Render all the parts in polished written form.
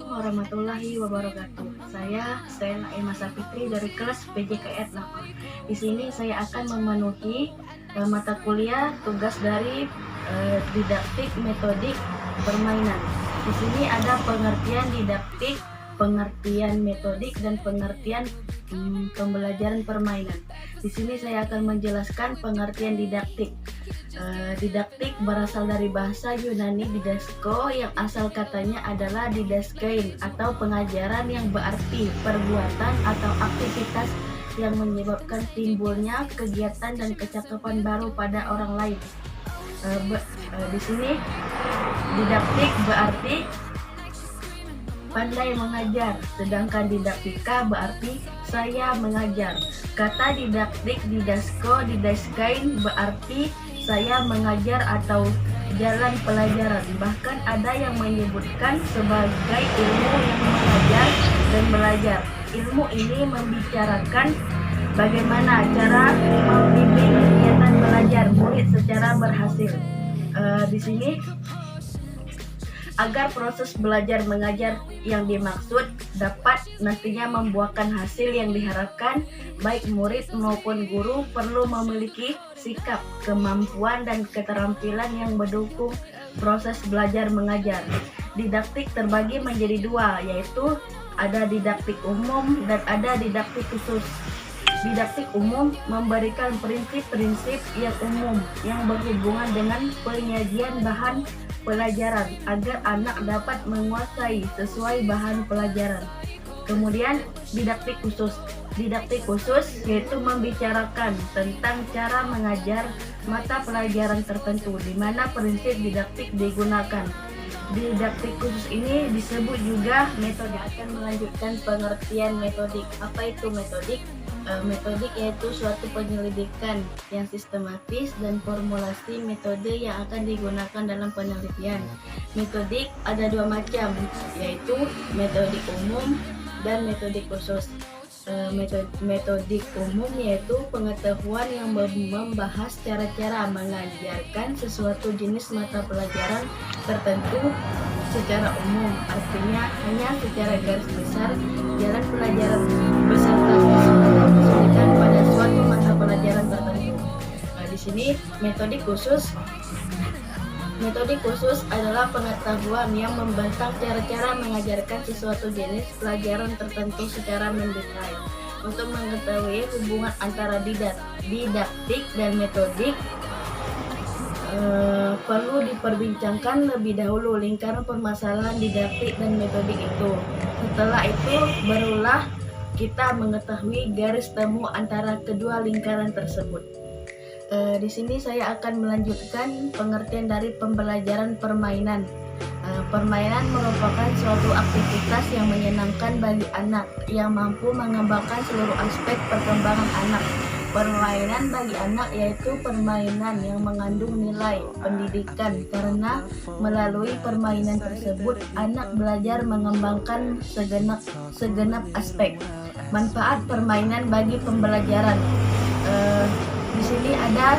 Warahmatullahi wabarakatuh. Saya Stella Emma Safitri dari kelas PJKR 8. Di sini saya akan memenuhi mata kuliah tugas dari didaktik metodik permainan. Di sini ada pengertian didaktik, pengertian metodik, dan pengertian pembelajaran permainan. Di sini saya akan menjelaskan pengertian didaktik. Didaktik berasal dari bahasa Yunani didasko yang asal katanya adalah didaskein atau pengajaran yang berarti perbuatan atau aktivitas yang menyebabkan timbulnya kegiatan dan kecakapan baru pada orang lain. Di sini didaktik berarti pandai mengajar, sedangkan didaktika berarti saya mengajar. Kata didaktik, didasko, didaskein berarti saya mengajar atau jalan pelajaran. Bahkan ada yang menyebutkan sebagai ilmu yang mengajar dan belajar. Ilmu ini membicarakan bagaimana cara membimbing kegiatan belajar murid secara berhasil. Di sini agar proses belajar mengajar yang dimaksud dapat nantinya membuahkan hasil yang diharapkan, baik murid maupun guru perlu memiliki sikap, kemampuan, dan keterampilan yang mendukung proses belajar mengajar. Didaktik terbagi menjadi dua, yaitu ada didaktik umum dan ada didaktik khusus. Didaktik umum memberikan prinsip-prinsip yang umum yang berhubungan dengan penyajian bahan pelajaran agar anak dapat menguasai sesuai bahan pelajaran. Kemudian didaktik khusus. Didaktik khusus yaitu membicarakan tentang cara mengajar mata pelajaran tertentu di mana prinsip didaktik digunakan. Didaktik khusus ini disebut juga metode. Akan melanjutkan pengertian metodik. Apa itu metodik? Metodik yaitu suatu penyelidikan yang sistematis dan formulasi metode yang akan digunakan dalam penelitian. Metodik ada dua macam, yaitu metodik umum dan metodik khusus. Metodik umum yaitu pengetahuan yang membahas cara-cara mengajarkan sesuatu jenis mata pelajaran tertentu secara umum, artinya hanya secara garis besar jalan pelajaran beserta kesulitan pada suatu mata pelajaran tertentu. Di sini metodik khusus adalah pengetahuan yang membentang cara-cara mengajarkan sesuatu jenis pelajaran tertentu secara mendetail. Untuk mengetahui hubungan antara didaktik dan metodik, perlu diperbincangkan lebih dahulu lingkaran permasalahan didaktik dan metodik itu. Setelah itu barulah kita mengetahui garis temu antara kedua lingkaran tersebut. Di sini saya akan melanjutkan pengertian dari pembelajaran permainan. Permainan merupakan suatu aktivitas yang menyenangkan bagi anak yang mampu mengembangkan seluruh aspek perkembangan anak. Permainan bagi anak yaitu permainan yang mengandung nilai pendidikan karena melalui permainan tersebut anak belajar mengembangkan segenap aspek. Manfaat permainan bagi pembelajaran. Di sini ada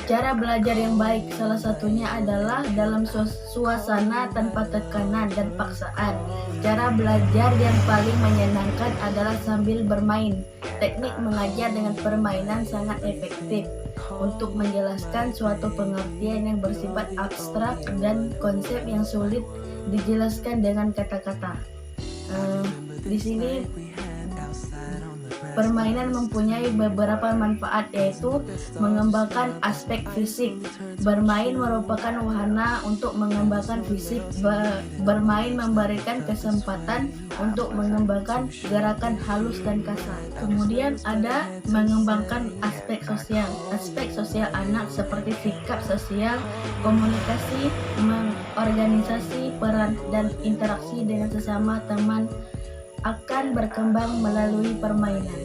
cara belajar yang baik. Salah satunya adalah dalam suasana tanpa tekanan dan paksaan. Cara belajar yang paling menyenangkan adalah sambil bermain. Teknik mengajar dengan permainan sangat efektif untuk menjelaskan suatu pengertian yang bersifat abstrak dan konsep yang sulit dijelaskan dengan kata-kata. Di sini permainan mempunyai beberapa manfaat, yaitu mengembangkan aspek fisik. Bermain merupakan wahana untuk mengembangkan fisik. Bermain memberikan kesempatan untuk mengembangkan gerakan halus dan kasar. Kemudian ada mengembangkan aspek sosial. Aspek sosial anak seperti sikap sosial, komunikasi, organisasi, peran, dan interaksi dengan sesama teman akan berkembang melalui permainan.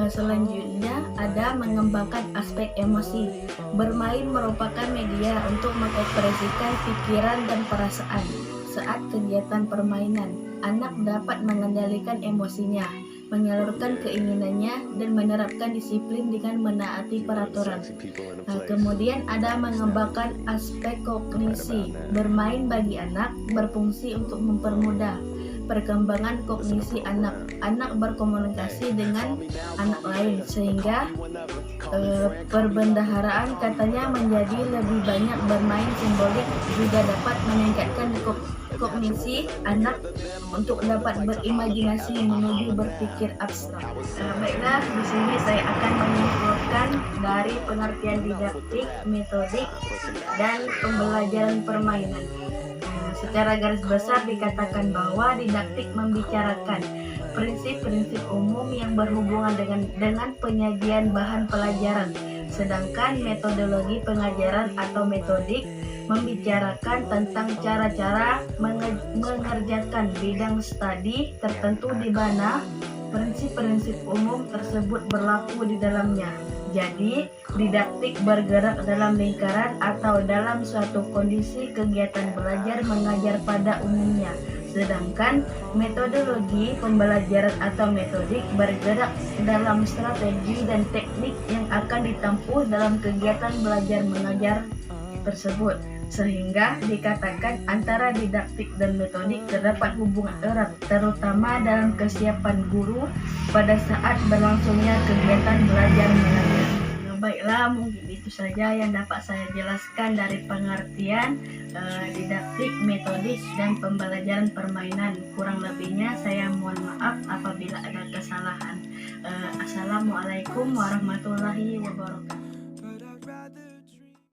Selanjutnya ada mengembangkan aspek emosi. Bermain merupakan media untuk mengekspresikan pikiran dan perasaan. Saat kegiatan permainan, anak dapat mengendalikan emosinya. menyalurkan keinginannya, dan menerapkan disiplin dengan menaati peraturan. Kemudian ada mengembangkan aspek kognisi. Bermain bagi anak berfungsi untuk mempermudah perkembangan kognisi anak. Anak berkomunikasi dengan anak lain sehingga perbendaharaan katanya menjadi lebih banyak bermain simbolik juga dapat meningkatkan kognisi anak untuk dapat berimajinasi menuju berpikir abstrak. Baiklah, di sini saya akan menyimpulkan dari pengertian didaktik, metodik, dan pembelajaran permainan. Secara garis besar dikatakan bahwa didaktik membicarakan prinsip-prinsip umum yang berhubungan dengan penyajian bahan pelajaran, sedangkan metodologi pengajaran atau metodik membicarakan tentang cara-cara mengerjakan bidang studi tertentu di mana prinsip-prinsip umum tersebut berlaku di dalamnya. Jadi, didaktik bergerak dalam lingkaran atau dalam suatu kondisi kegiatan belajar mengajar pada umumnya. Sedangkan metodologi pembelajaran atau metodik bergerak dalam strategi dan teknik yang akan ditempuh dalam kegiatan belajar mengajar tersebut. Sehingga dikatakan antara didaktik dan metodik terdapat hubungan erat, terutama dalam kesiapan guru pada saat berlangsungnya kegiatan belajar mengajar. Baiklah, mungkin itu saja yang dapat saya jelaskan dari pengertian didaktik, metodik, dan pembelajaran permainan. Kurang lebihnya saya mohon maaf apabila ada kesalahan. Assalamualaikum warahmatullahi wabarakatuh.